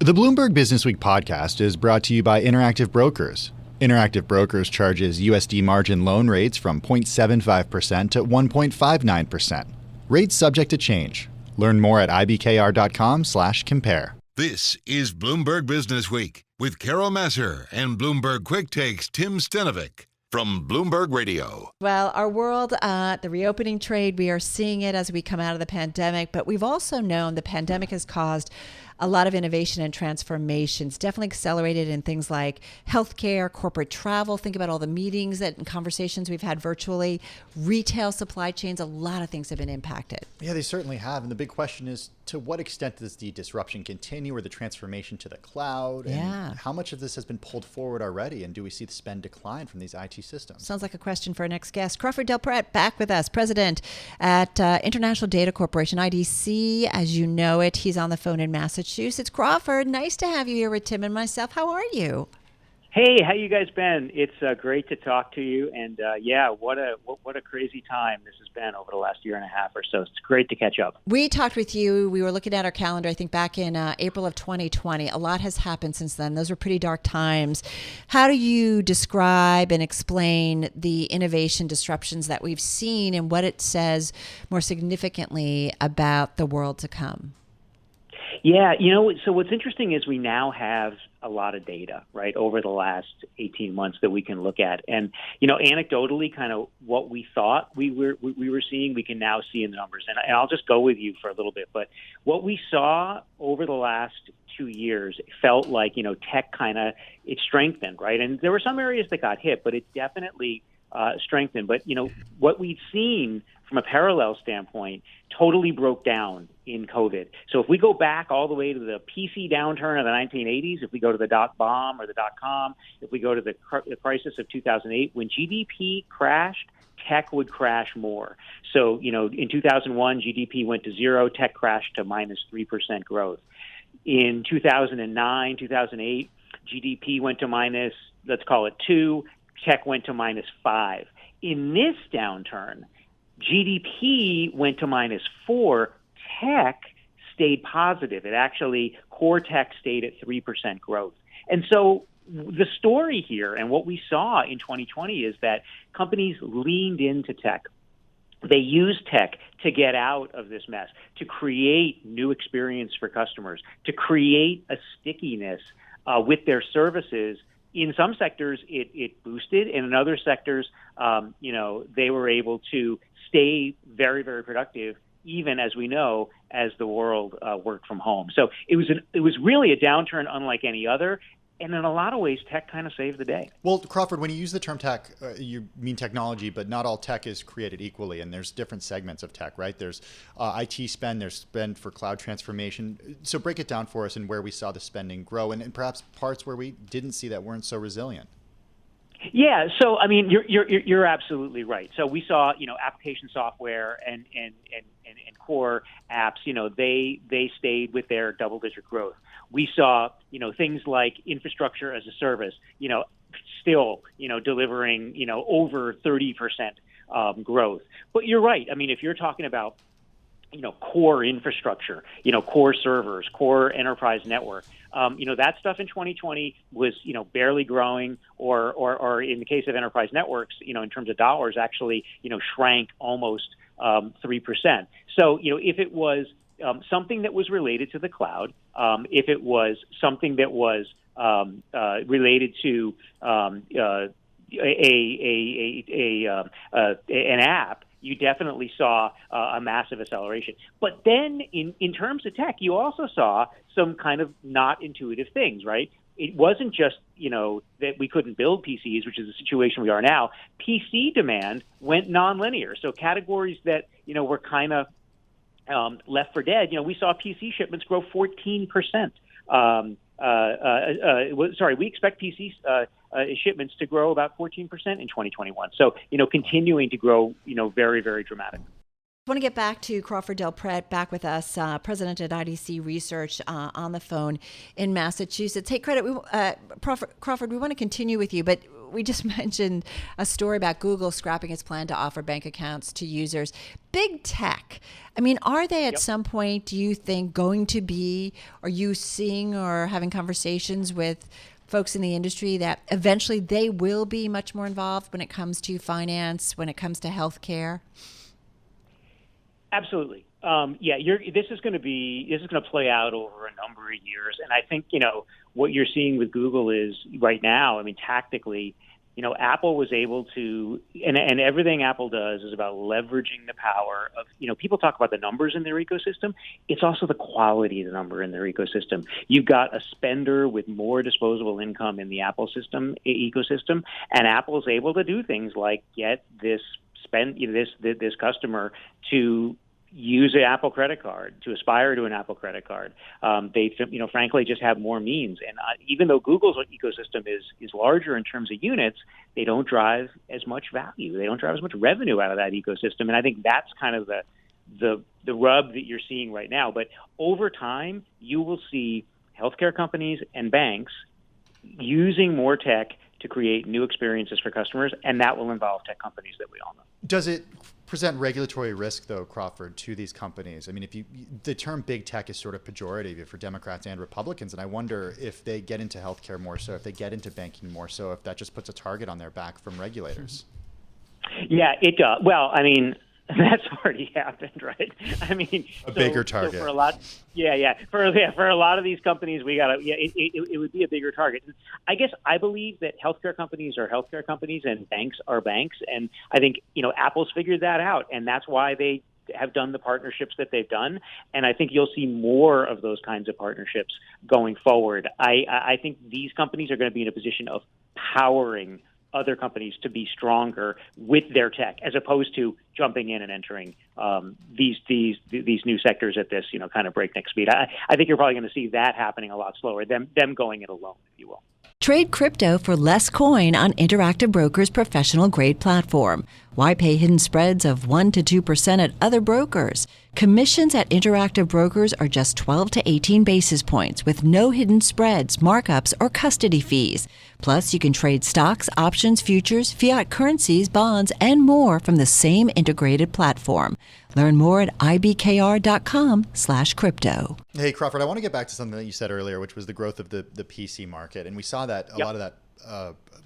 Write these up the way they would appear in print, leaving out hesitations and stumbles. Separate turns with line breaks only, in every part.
The Bloomberg Businessweek podcast is brought to you by Interactive Brokers. Interactive Brokers charges USD margin loan rates from 0.75% to 1.59%. Rates subject to change. Learn more at ibkr.com/compare.
This is Bloomberg Businessweek with Carol Massar and Bloomberg Quick Takes Tim Stenovic from Bloomberg Radio.
Well, our world, the reopening trade, we are seeing it as we come out of the pandemic, but we've also known the pandemic has caused a lot of innovation and transformations, definitely accelerated in things like healthcare, corporate travel. Think about all the meetings and conversations we've had virtually, retail, supply chains, a lot of things have been impacted.
Yeah, they certainly have. And the big question is, to what extent does the disruption continue or the transformation to the cloud?
Yeah.
And how much of this has been pulled forward already? And do we see the spend decline from these IT systems?
Sounds like a question for our next guest. Crawford Del Prete back with us, president at International Data Corporation, IDC, as you know it. He's on the phone in Massachusetts. Crawford, nice to have you here with Tim and myself. How are you?
Hey, how you guys been? It's great to talk to you, and what a crazy time this has been over the last year and a half or so. It's great to catch up.
We talked with you. We were looking at our calendar, I think, back in April of 2020. A lot has happened since then. Those were pretty dark times. How do you describe and explain the innovation disruptions that we've seen and what it says more significantly about the world to come?
Yeah, so what's interesting is we now have a lot of data, right, over the last 18 months that we can look at. And, anecdotally, kind of what we thought we were seeing, we can now see in the numbers. And I'll just go with you for a little bit. But what we saw over the last 2 years, it felt like, tech it strengthened, right? And there were some areas that got hit, but it definitely strengthened. But, what we've seen from a parallel standpoint totally broke down in COVID. So if we go back all the way to the PC downturn of the 1980s, if we go to the dot-bomb or the dot-com, if we go to the crisis of 2008, when GDP crashed, tech would crash more. So, in 2001, GDP went to zero, tech crashed to minus 3% growth. In 2009, 2008, GDP went to minus, let's call it 2, tech went to minus 5. In this downturn, GDP went to minus 4, tech stayed positive. It actually, core tech stayed at 3% growth. And so the story here and what we saw in 2020 is that companies leaned into tech. They used tech to get out of this mess, to create new experience for customers, to create a stickiness with their services. In some sectors, it boosted, and in other sectors, they were able to stay very, very productive, even as we know, as the world worked from home. So it was really a downturn unlike any other. And in a lot of ways, tech kind of saved the day.
Well, Crawford, when you use the term tech, you mean technology, but not all tech is created equally. And there's different segments of tech, right? There's IT spend, there's spend for cloud transformation. So break it down for us and where we saw the spending grow and perhaps parts where we didn't see that weren't so resilient.
Yeah, so I mean, you're absolutely right. So we saw, application software and core apps, they stayed with their double-digit growth. We saw, things like infrastructure as a service, still, delivering, over 30% growth. But you're right. I mean, if you're talking about, core infrastructure, core servers, core enterprise network, that stuff in 2020 was, barely growing or in the case of enterprise networks, in terms of dollars, actually, shrank almost 3%. So, if it was something that was related to the cloud, if it was something that was related to an app, you definitely saw a massive acceleration. But then in terms of tech, you also saw some kind of not intuitive things, right? It wasn't just, that we couldn't build PCs, which is the situation we are now. PC demand went nonlinear. So categories that, were kind of left for dead, we saw PC shipments grow 14%. We expect PC shipments to grow about 14% in 2021. So, continuing to grow, very, very dramatically.
I want to get back to Crawford Del Prete, back with us, president at IDC Research, on the phone in Massachusetts. Hey, Crawford, we want to continue with you, but we just mentioned a story about Google scrapping its plan to offer bank accounts to users. Big tech. I mean, are they at some point, do you think, going to be, are you seeing or having conversations with folks in the industry that eventually they will be much more involved when it comes to finance, when it comes to healthcare?
Absolutely. This is going to play out over a number of years. And I think, what you're seeing with Google is right now, I mean, tactically, Apple was able to, and everything Apple does is about leveraging the power of, people talk about the numbers in their ecosystem. It's also the quality of the number in their ecosystem. You've got a spender with more disposable income in the Apple ecosystem, and Apple's able to do things like get this customer to use an Apple credit card, to aspire to an Apple credit card. They, frankly, just have more means. And even though Google's ecosystem is larger in terms of units, they don't drive as much value. They don't drive as much revenue out of that ecosystem. And I think that's kind of the rub that you're seeing right now. But over time, you will see healthcare companies and banks using more tech to create new experiences for customers, and that will involve tech companies that we all know.
Does it present regulatory risk, though, Crawford, to these companies? I mean, the term big tech is sort of pejorative for Democrats and Republicans, and I wonder if they get into healthcare more so, if they get into banking more so, if that just puts a target on their back from regulators.
Yeah, it does. Well, I mean, that's already happened, right? I mean,
bigger target.
So for a lot, for a lot of these companies, it would be a bigger target. I guess I believe that healthcare companies are healthcare companies and banks are banks, and I think Apple's figured that out, and that's why they have done the partnerships that they've done, and I think you'll see more of those kinds of partnerships going forward. I think these companies are going to be in a position of powering other companies to be stronger with their tech, as opposed to jumping in and entering these new sectors at this kind of breakneck speed. I think you're probably going to see that happening a lot slower. Them going it alone, if you will.
Trade crypto for less coin on Interactive Brokers' professional grade platform. Why pay hidden spreads of 1 to 2% at other brokers? Commissions at Interactive Brokers are just 12 to 18 basis points with no hidden spreads, markups, or custody fees. Plus, you can trade stocks, options, futures, fiat currencies, bonds, and more from the same integrated platform. Learn more at ibkr.com/crypto.
Hey, Crawford, I want to get back to something that you said earlier, which was the growth of the PC market. And we saw that a lot of that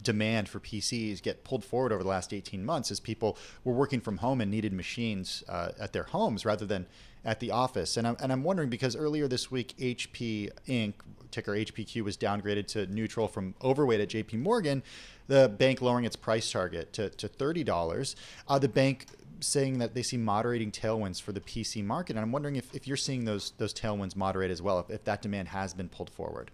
demand for PCs get pulled forward over the last 18 months as people were working from home and needed machines at their homes rather than at the office. And I'm wondering, because earlier this week, HP Inc., ticker HPQ, was downgraded to neutral from overweight at JP Morgan, the bank lowering its price target to $30. The bank saying that they see moderating tailwinds for the PC market. And I'm wondering if you're seeing those tailwinds moderate as well, if that demand has been pulled forward.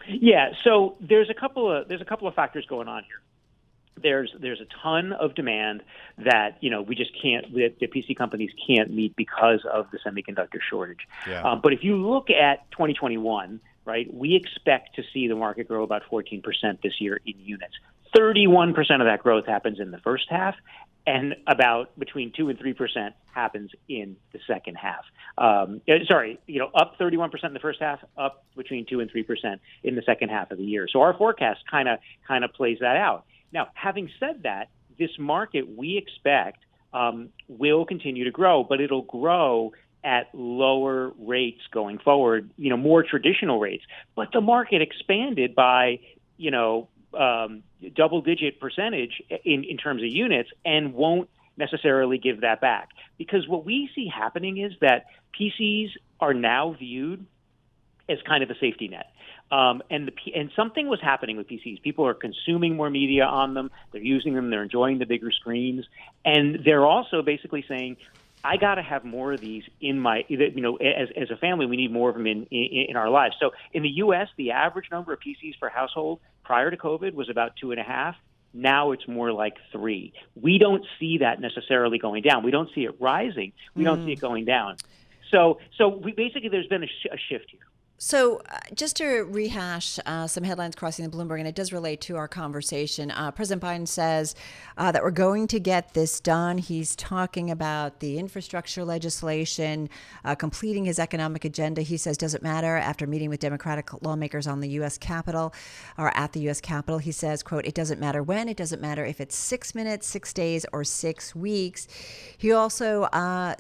Yeah, so there's a couple of factors going on here. There's a ton of demand that we just can't, the PC companies can't meet because of the semiconductor shortage.
Yeah.
But if you look at 2021, right, we expect to see the market grow about 14% this year in units. 31% of that growth happens in the first half, and about between 2 and 3% happens in the second half. Up 31% in the first half, up between 2 and 3% in the second half of the year. So our forecast kind of plays that out. Now, having said that, this market we expect will continue to grow, but it'll grow at lower rates going forward, more traditional rates. But the market expanded by, double-digit percentage in terms of units, and won't necessarily give that back. Because what we see happening is that PCs are now viewed as kind of a safety net. And something was happening with PCs. People are consuming more media on them. They're using them. They're enjoying the bigger screens. And they're also basically saying, I got to have more of these in my, as a family, we need more of them in our lives. So in the U.S., the average number of PCs per household prior to COVID was about 2.5. Now it's more like 3. We don't see that necessarily going down. We don't see it rising. We don't see it going down. So we basically, there's been a shift here.
So just to rehash some headlines crossing the Bloomberg, and it does relate to our conversation, President Biden says that we're going to get this done. He's talking about the infrastructure legislation, completing his economic agenda. He says doesn't matter after meeting with Democratic lawmakers on the U.S. Capitol or at the U.S. Capitol. He says, quote, it doesn't matter when, it doesn't matter if it's 6 minutes, 6 days, or 6 weeks. He also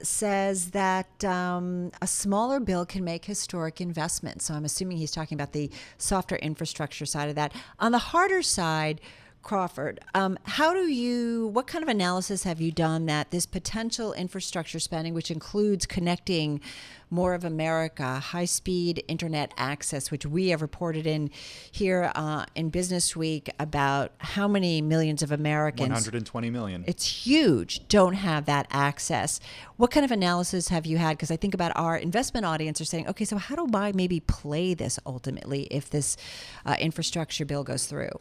says that a smaller bill can make historic investments. So I'm assuming he's talking about the softer infrastructure side of that. On the harder side, Crawford, what kind of analysis have you done that this potential infrastructure spending, which includes connecting more of America, high-speed internet access, which we have reported in here in Business Week about how many millions of Americans,
120 million.
It's huge, don't have that access. What kind of analysis have you had? Because I think about our investment audience are saying, okay, so how do I maybe play this ultimately if this infrastructure bill goes through?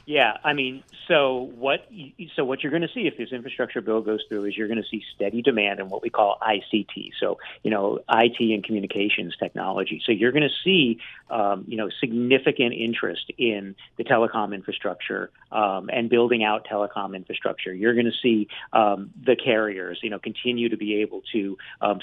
Yeah, I mean, so what you're going to see if this infrastructure bill goes through is you're going to see steady demand in what we call ICT, so IT and communications technology. So you're going to see significant interest in the telecom infrastructure and building out telecom infrastructure. You're going to see the carriers continue to be able to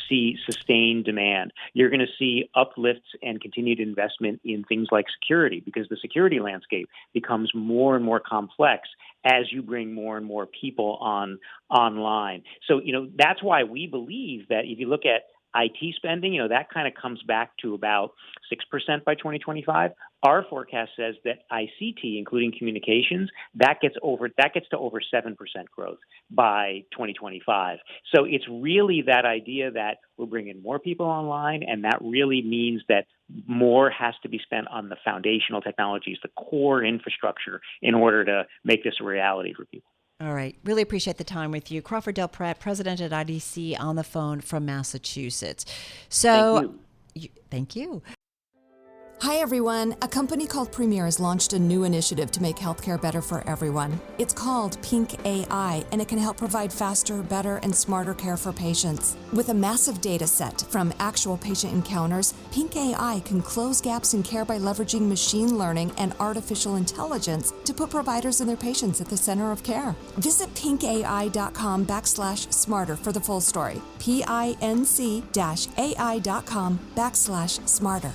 see sustained demand. You're going to see uplifts and continued investment in things like security, because the security landscape becomes more and more complex as you bring more and more people online. So, that's why we believe that if you look at IT spending, that kind of comes back to about 6% by 2025. Our forecast says that ICT, including communications, that gets to over 7% growth by 2025. So it's really that idea that we're bringing more people online, and that really means that more has to be spent on the foundational technologies, the core infrastructure, in order to make this a reality for people.
All right. Really appreciate the time with you. Crawford Del Pratt, president at IDC, on the phone from Massachusetts. So, thank you.
Hi, everyone. A company called Premier has launched a new initiative to make healthcare better for everyone. It's called Pink AI, and it can help provide faster, better, and smarter care for patients. With a massive data set from actual patient encounters, Pink AI can close gaps in care by leveraging machine learning and artificial intelligence to put providers and their patients at the center of care. Visit pinkai.com/smarter for the full story. PINC-AI.com/smarter.